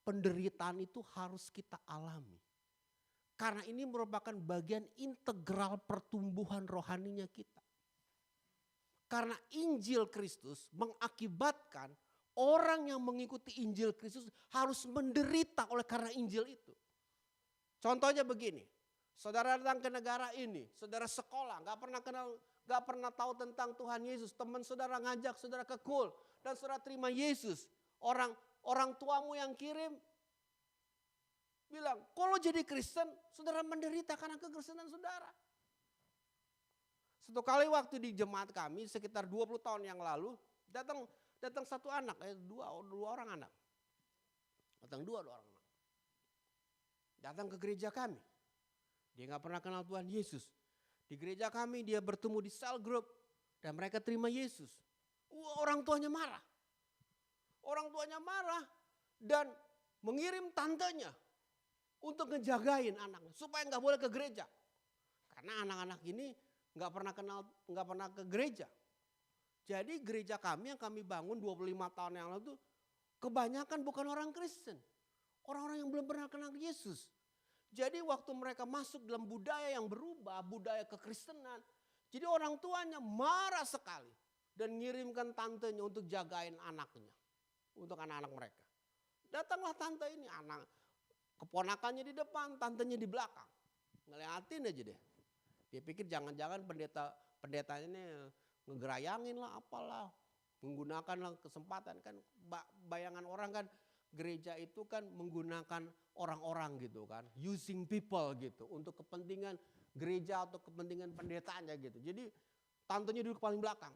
penderitaan itu harus kita alami. Karena ini merupakan bagian integral pertumbuhan rohaninya kita. Karena Injil Kristus mengakibatkan orang yang mengikuti Injil Kristus harus menderita oleh karena Injil itu. Contohnya begini, saudara datang ke negara ini, saudara sekolah, gak pernah tahu tentang Tuhan Yesus. Teman saudara ngajak saudara ke kul dan saudara terima Yesus. Orang tuamu yang kirim bilang, kalau jadi Kristen, saudara menderita karena kekristenan saudara. Satu kali waktu di jemaat kami sekitar 20 tahun yang lalu, datang satu anak, dua orang anak. Datang dua orang anak. Datang ke gereja kami. Dia gak pernah kenal Tuhan Yesus. Di gereja kami dia bertemu di cell group dan mereka terima Yesus. Orang tuanya marah. Orang tuanya marah dan mengirim tantenya untuk ngejagain anaknya supaya gak boleh ke gereja. Karena anak-anak ini gak pernah ke gereja. Jadi gereja kami yang kami bangun 25 tahun yang lalu itu kebanyakan bukan orang Kristen. Orang-orang yang belum pernah kenal Yesus. Jadi waktu mereka masuk dalam budaya yang berubah, budaya kekristenan. Jadi orang tuanya marah sekali dan ngirimkan tantenya untuk jagain anaknya. Untuk anak-anak mereka. Datanglah tante ini, keponakannya di depan, tantenya di belakang. Ngeliatin aja deh. Dia pikir jangan-jangan pendetanya ini ngegerayangin lah apalah. Menggunakan kesempatan kan. Bayangan orang kan gereja itu kan menggunakan orang-orang gitu kan. Using people gitu. Untuk kepentingan gereja atau kepentingan pendetanya gitu. Jadi tantenya duduk paling belakang.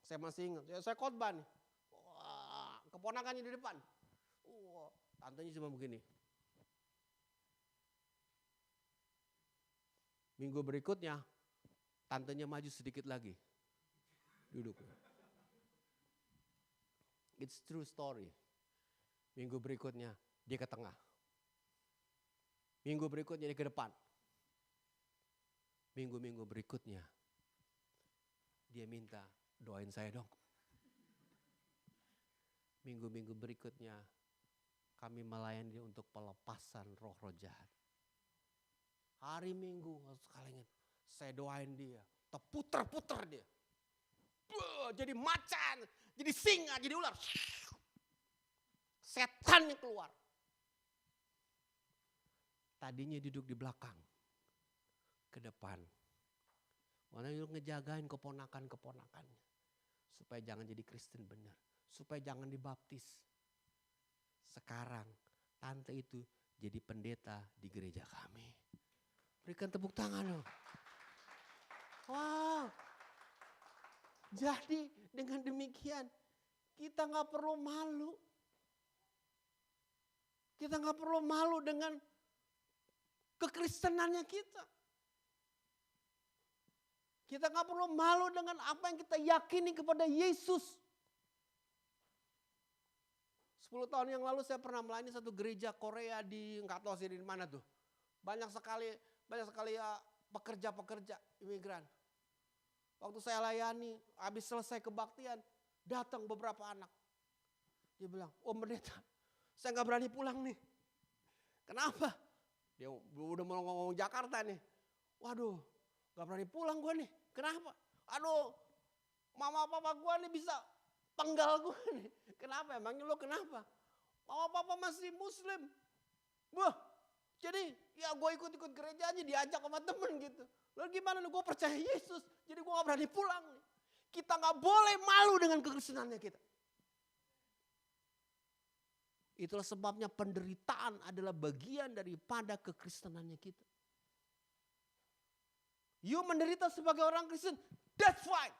Saya masih ingat. Saya khotbah nih. Wah, keponakannya di depan. Wah, tantenya cuma begini. Minggu berikutnya, tantenya maju sedikit lagi. Duduk. It's true story. Minggu berikutnya, dia ke tengah. Minggu berikutnya dia ke depan. Minggu-minggu berikutnya, dia minta doain saya dong. Minggu-minggu berikutnya, kami melayani dia untuk pelepasan roh-roh jahat. Hari Minggu, sekalian saya doain dia, terputer-puter dia. Jadi macan, jadi singa, jadi ular. Setannya keluar. Tadinya duduk di belakang, ke depan. Mana duduk ngejagain keponakan-keponakannya. Supaya jangan jadi Kristen benar. Supaya jangan dibaptis. Sekarang tante itu jadi pendeta di gereja kami. Berikan tepuk tangan loh. Wow. Jadi dengan demikian kita gak perlu malu. Kita gak perlu malu dengan kekristenannya kita. Kita gak perlu malu dengan apa yang kita yakini kepada Yesus. 10 tahun yang lalu saya pernah melayani satu gereja Korea di gak tahu sih di mana tuh. Banyak sekali ya pekerja-pekerja imigran. Waktu saya layani, habis selesai kebaktian, datang beberapa anak. Dia bilang, "Oh pendeta, saya gak berani pulang nih." Kenapa? Dia udah mau ngomong Jakarta nih. Waduh, gak berani pulang gue nih. Kenapa? Aduh, mama papa gue nih bisa penggal gue nih. Kenapa? Emangnya lo kenapa? Mama papa masih muslim. Wah, jadi ya gue ikut-ikut gereja aja diajak sama temen gitu. Lalu gimana nih, gue percaya Yesus. Jadi gue gak berani pulang nih. Kita gak boleh malu dengan kekristenannya kita. Itulah sebabnya penderitaan adalah bagian daripada kekristenannya kita. You menderita sebagai orang Kristen, that's fine.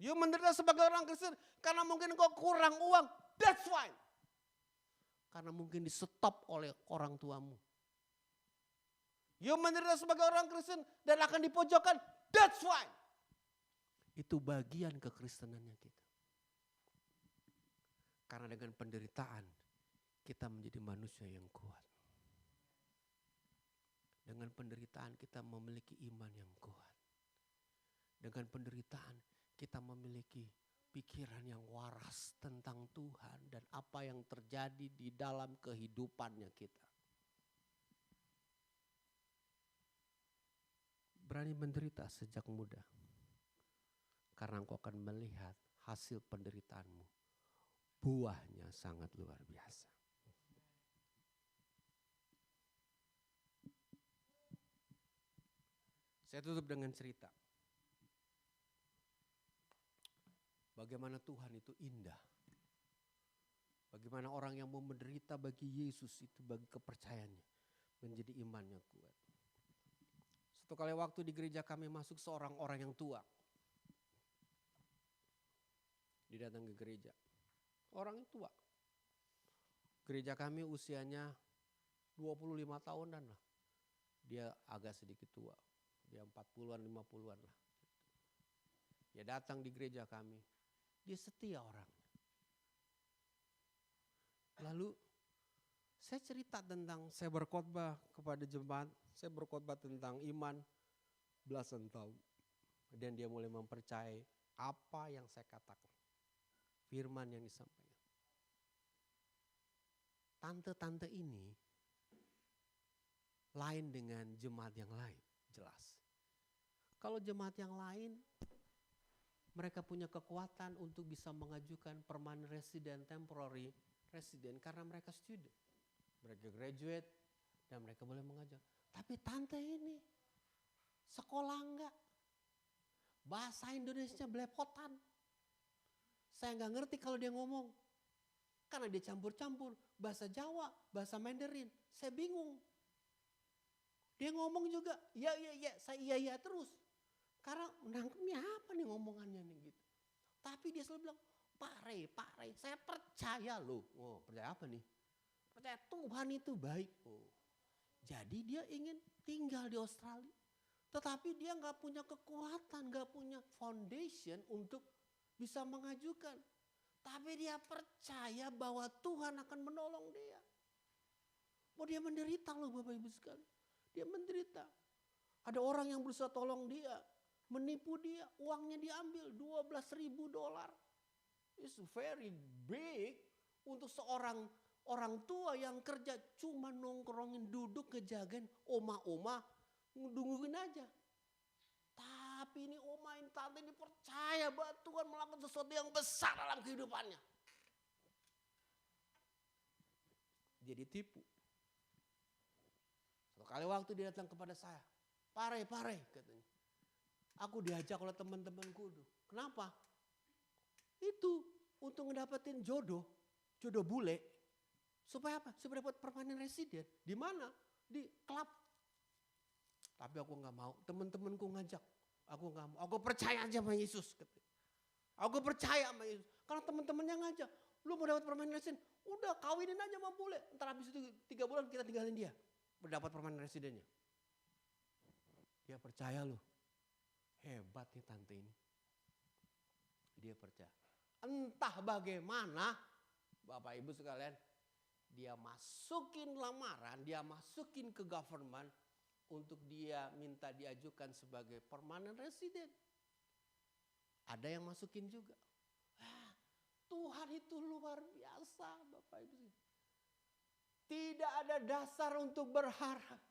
You menderita sebagai orang Kristen karena mungkin kau kurang uang. That's fine. Karena mungkin di stop oleh orang tuamu. You menderita sebagai orang Kristen dan akan dipojokkan. That's fine. Itu bagian kekristenannya kita. Karena dengan penderitaan kita menjadi manusia yang kuat. Dengan penderitaan kita memiliki iman yang kuat. Dengan penderitaan kita memiliki pikiran yang waras tentang Tuhan dan apa yang terjadi di dalam kehidupannya kita. Berani menderita sejak muda. Karena engkau akan melihat hasil penderitaanmu. Buahnya sangat luar biasa. Saya tutup dengan cerita. Bagaimana Tuhan itu indah. Bagaimana orang yang mau menderita bagi Yesus itu bagi kepercayaannya. Menjadi imannya kuat. Satu kali waktu di gereja kami masuk seorang orang yang tua. Dia datang ke gereja. Orang tua. Gereja kami usianya 25 tahunan lah. Dia agak sedikit tua. Dia 40-an, 50-an lah. Dia datang di gereja kami. Dia setia orangnya. Lalu saya cerita tentang, saya berkhotbah kepada jemaat. Saya berkhotbah tentang iman belasan tahun. Dan dia mulai mempercayai apa yang saya katakan. Firman yang disampaikan. Tante-tante ini lain dengan jemaat yang lain, jelas. Kalau jemaat yang lain, mereka punya kekuatan untuk bisa mengajukan permanent resident, temporary resident karena mereka student. Mereka graduate dan mereka boleh mengajar. Tapi tante ini sekolah enggak. Bahasa Indonesia belepotan. Saya enggak ngerti kalau dia ngomong. Karena dia campur-campur bahasa Jawa, bahasa Mandarin. Saya bingung. Dia ngomong juga, ya, saya iya terus. Karena nangkepnya apa nih ngomongannya nih gitu. Tapi dia selalu bilang, Pak Rey, saya percaya loh. Oh, percaya apa nih? Percaya Tuhan itu baik. Oh. Jadi dia ingin tinggal di Australia. Tetapi dia gak punya kekuatan, gak punya foundation untuk bisa mengajukan. Tapi dia percaya bahwa Tuhan akan menolong dia. Oh, dia menderita loh Bapak Ibu sekalian. Dia menderita. Ada orang yang berusaha tolong dia. Menipu dia. Uangnya diambil $12,000. It's very big. Untuk seorang orang tua yang kerja cuma nongkrongin duduk ngejagain oma-oma. Nungguin aja. Tapi ini oma ini tante ini percaya bahwa Tuhan melakukan sesuatu yang besar dalam kehidupannya. Dia ditipu. Satu kali waktu dia datang kepada saya. Pare katanya. Aku diajak oleh teman-temanku. Kenapa? Itu untuk ngedapetin jodoh bule. Supaya apa? Supaya dapat permanent resident. Di mana? Di klub. Tapi aku gak mau. Teman-temanku ngajak. Aku gak mau. Aku percaya aja sama Yesus. Aku percaya sama Yesus. Karena teman-temannya ngajak. Lu mau dapat permanent resident. Udah kawinin aja sama bule. Ntar habis itu 3 bulan kita tinggalin dia. Berdapat permanent residennya. Dia percaya loh. Hebat nih tante ini. Dia percaya. Entah bagaimana. Bapak Ibu sekalian. Dia masukin lamaran. Dia masukin ke government. Untuk dia minta diajukan sebagai permanent resident. Ada yang masukin juga. Tuhan itu luar biasa Bapak Ibu. Tidak ada dasar untuk berharap.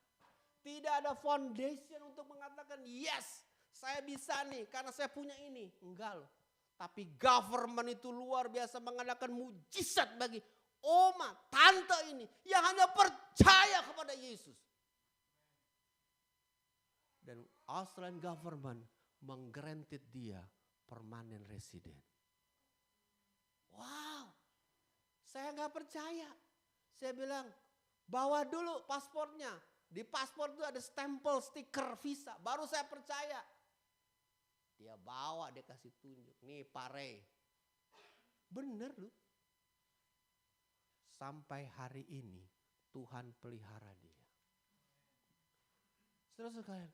Tidak ada foundation untuk mengatakan yes saya bisa nih karena saya punya ini. Enggak loh. Tapi government itu luar biasa mengadakan mujizat bagi oma, tante ini. Yang hanya percaya kepada Yesus. Dan Australian government menggranted dia permanent resident. Wow, saya gak percaya. Saya bilang, bawa dulu paspornya. Di paspor itu ada stempel stiker visa, baru saya percaya. Dia Dia bawa, dia kasih tunjuk. Nih Pak Rey. Bener lu. Sampai hari ini Tuhan pelihara dia. Saudara sekalian,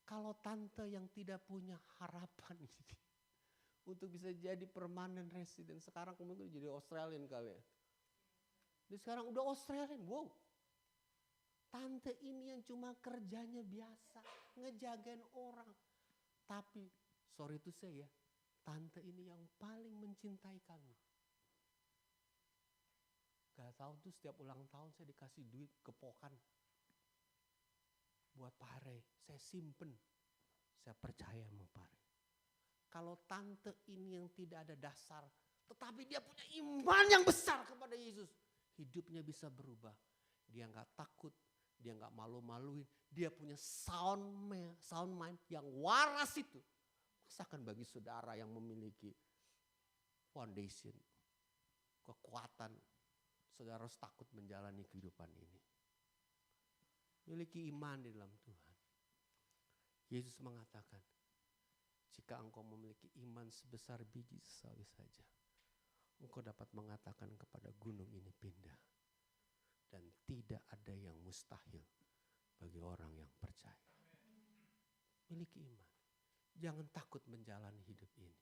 kalau tante yang tidak punya harapan untuk bisa jadi permanent resident, sekarang kemudian jadi Australian kali ya. Dia sekarang udah Australian, wow. Tante ini yang cuma kerjanya biasa, ngejagain orang. Tapi, sorry to say ya, tante ini yang paling mencintai kami. Gak tahu tuh setiap ulang tahun saya dikasih duit kepokan. Buat Pak Rey, saya simpen. Saya percaya sama Pak Rey. Kalau tante ini yang tidak ada dasar, tetapi dia punya iman yang besar kepada Yesus. Hidupnya bisa berubah. Dia gak takut, dia gak malu-maluin. Dia punya sound mind yang waras itu. Masakan bagi saudara yang memiliki foundation, kekuatan, saudara harus takut menjalani kehidupan ini. Miliki iman di dalam Tuhan. Yesus mengatakan, jika engkau memiliki iman sebesar biji sawi saja, engkau dapat mengatakan kepada gunung ini pindah. Dan tidak ada yang mustahil bagi orang yang percaya. Miliki iman. Jangan takut menjalani hidup ini.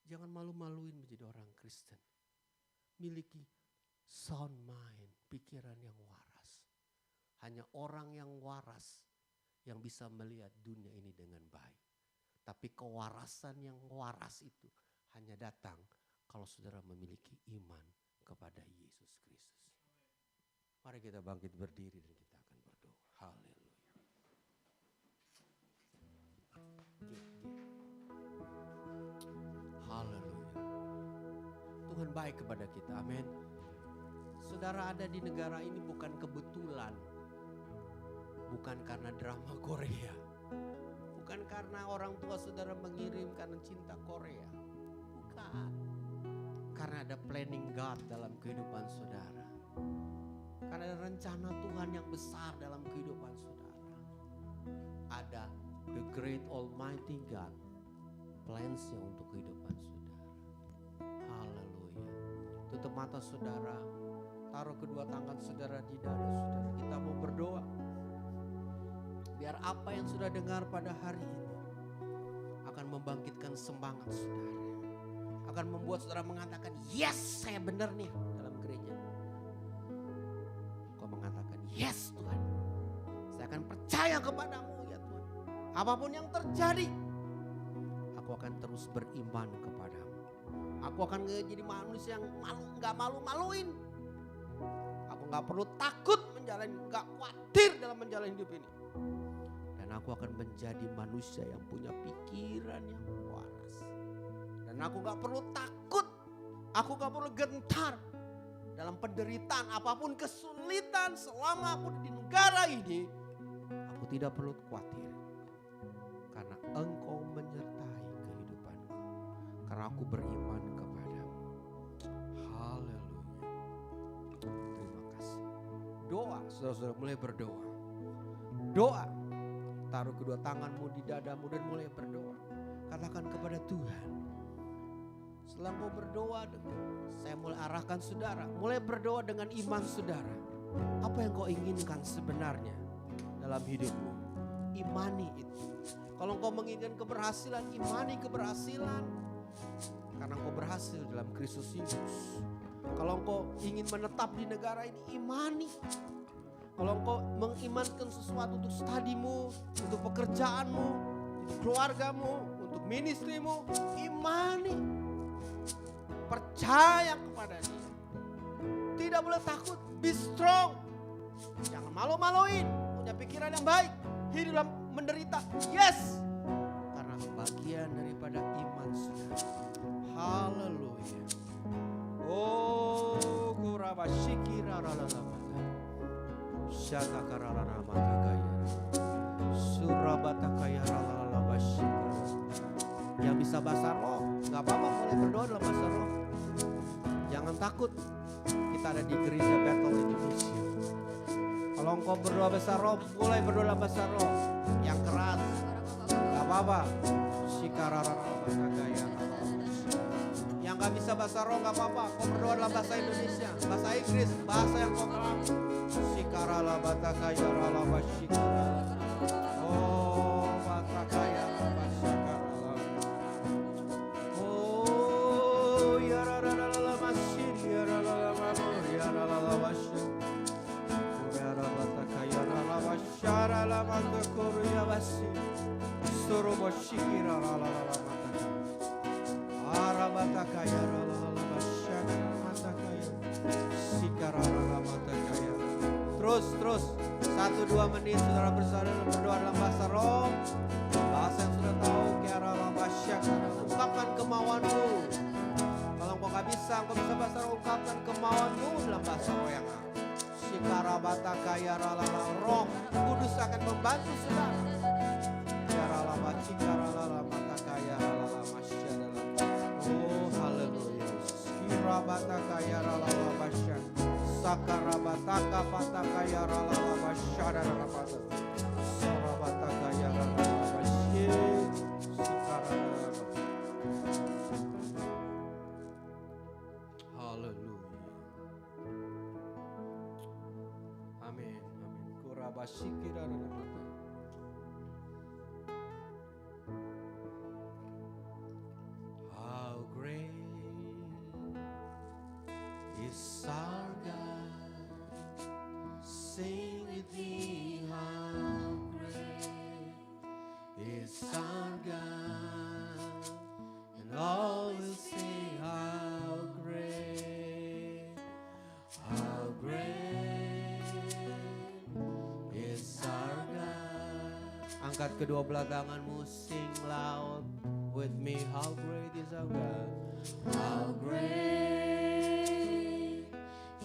Jangan malu-maluin menjadi orang Kristen. Miliki sound mind, pikiran yang waras. Hanya orang yang waras yang bisa melihat dunia ini dengan baik. Tapi kewarasan yang waras itu hanya datang kalau saudara memiliki iman kepada Yesus Kristus. Mari kita bangkit berdiri dan kita akan berdoa. Haleluya. Haleluya. Tuhan baik kepada kita. Amin. Saudara ada di negara ini bukan kebetulan. Bukan karena drama Korea. Bukan karena orang tua saudara mengirim karena cinta Korea. Bukan. Karena ada planning God dalam kehidupan saudara. Karena ada rencana Tuhan yang besar dalam kehidupan saudara. Ada the great almighty God. Plans-nya untuk kehidupan saudara. Haleluya. Tutup mata saudara. Taruh kedua tangan saudara di dada saudara. Kita mau berdoa. Biar apa yang sudah dengar pada hari ini akan membangkitkan semangat saudara. Akan membuat saudara mengatakan, yes saya benar nih dalam gereja. Kau mengatakan, yes Tuhan. Saya akan percaya kepadamu ya Tuhan. Apapun yang terjadi, aku akan terus beriman kepadamu. Aku akan jadi manusia yang gak malu-maluin. Aku gak perlu takut menjalani, gak khawatir dalam menjalani hidup ini. Dan aku akan menjadi manusia yang punya pikiran yang waras. Dan aku gak perlu takut, aku gak perlu gentar dalam penderitaan apapun kesulitan selama aku di negara ini. Aku tidak perlu khawatir. Karena engkau menyertai kehidupanku. Karena aku beriman kepadamu. Haleluya. Terima kasih. Doa, saudara-saudara mulai berdoa. Doa. Taruh kedua tanganmu di dadamu dan mulai berdoa. Katakan kepada Tuhan. Setelah kau berdoa, saya mulai arahkan saudara. Mulai berdoa dengan iman saudara. Apa yang kau inginkan sebenarnya dalam hidupmu? Imani itu. Kalau kau menginginkan keberhasilan, imani keberhasilan. Karena kau berhasil dalam Kristus Yesus. Kalau kau ingin menetap di negara ini, imani. Kalau engkau mengimankan sesuatu untuk studimu, untuk pekerjaanmu, untuk keluargamu, untuk ministrimu, imani. Percaya kepada Dia. Tidak boleh takut, be strong. Jangan malu-maluin, punya pikiran yang baik. Hidup dalam menderita, yes. Karena bagian daripada iman saudara. Haleluya. Oh, kurabashikira ralalama. Syata kararara makagaya. Surabata kaya ralala basyika. Yang bisa bahasa roh, gak apa-apa boleh berdoa dalam bahasa roh. Jangan takut, kita ada di Gereja Bethel Indonesia. Kalau engkau berdoa bahasa roh, mulai berdoa dalam bahasa roh. Yang keras, gak apa-apa. Shikararara bahasa roh gak apa-apa. Kau berdoa dalam bahasa Indonesia, bahasa Inggris, bahasa yang kau kenal. Sikarala batakaya rala basikara. Oh batakaya rala basikara. Oh ya rala rala masir ya rala rala ya rala basikara. Ya rala batakaya rala basikara rala batakuru ya basir. Suru basikira rala rala batakaya. Arabatakaya rala basikara batakaya. Sikarala batakaya. Terus 1-2 menit saudara bersama berdoa dalam bahasa roh, bahasa yang sudah tahu. Kiara labasyakara, ungkapkan kemauanmu. Kalau engkau gak bisa, engkau bisa bahasa roh, ungkapkan kemauanmu dalam bahasa roh yang ada. Sikara batakaya ralala, roh kudus akan membantu saudara. Kiara labacikara rala batakaya ralala masyadala. Oh haleluya. Sikira batakaya ralala basyakara. Sakarabataka patakaya ralala basyara rabata. Sarabatakaya ralala basyir. Sikarala. Haleluya. Amin. Kurabasikira rabata. How great is our God. Sing with me, how great is our God, and all will sing how great is our God. Angkat kedua belah tanganmu, sing loud with me, how great is our God. How great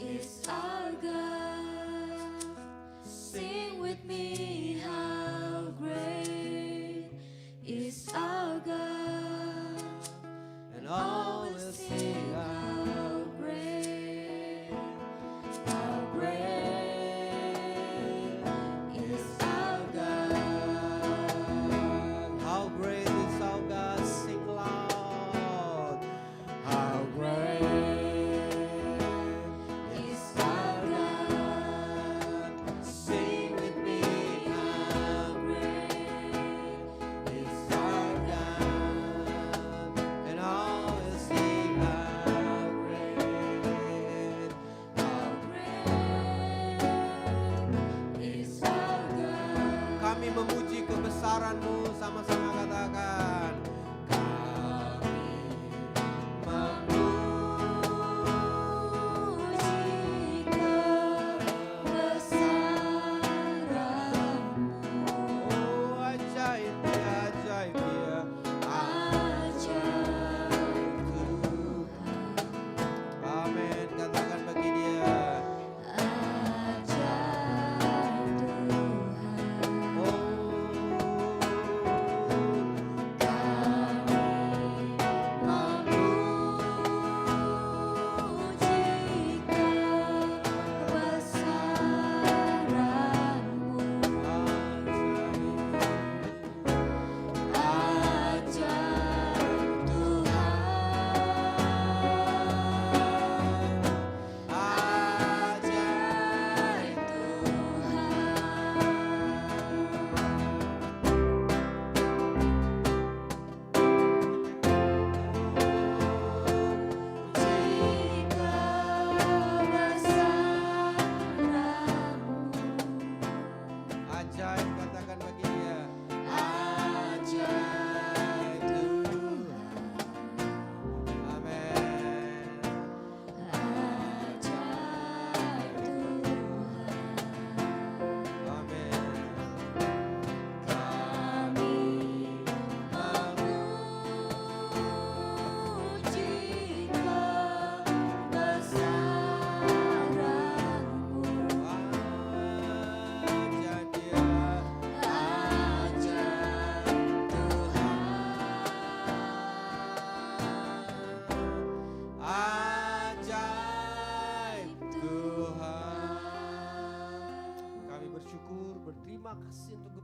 is our God. Sing with me, how great is our God. And all will sing how great is our God. How great is our God, sing loud. How great is our God. Sing with me, how great is our God. And all will sing how great is our God. Kami memuji kebesaran-Mu, sama-sama katakan.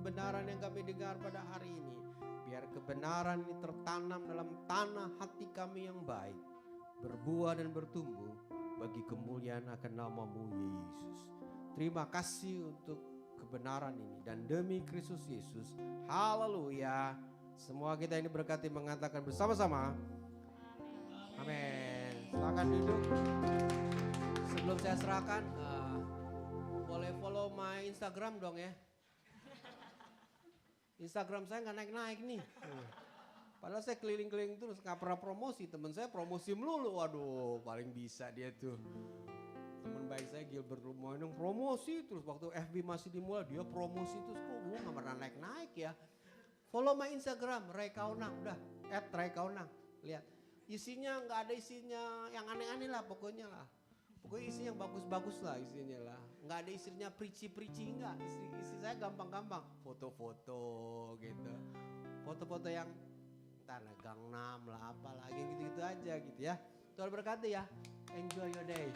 kebenaran yang kami dengar pada hari ini. Biar kebenaran ini tertanam dalam tanah hati kami yang baik. berbuah dan bertumbuh bagi kemuliaan akan nama-Mu Yesus. Terima kasih untuk kebenaran ini dan demi Kristus Yesus. Haleluya. Semua kita ini berkati mengatakan bersama-sama. Amin. Silakan duduk. Sebelum saya serahkan, boleh follow my Instagram dong ya. Instagram saya nggak naik-naik nih. Padahal saya keliling-keliling terus, nggak pernah promosi. Teman saya promosi melulu, waduh paling bisa dia tuh. Teman baik saya Gilbert Lumoinung promosi terus, waktu FB masih dimulai dia promosi terus. Kok gue nggak pernah naik-naik ya. Follow my Instagram, Ray Kaunang, udah @Ray Kaunang. Lihat, isinya nggak ada isinya yang aneh-aneh lah pokoknya lah. Pokoknya isi yang bagus-bagus lah isinya lah. Nggak ada isinya preachy enggak. Isi saya gampang-gampang. Foto-foto gitu. Foto-foto yang entar lah Gangnam lah apalah gitu-gitu aja gitu ya. Tuhan berkati ya. Enjoy your day.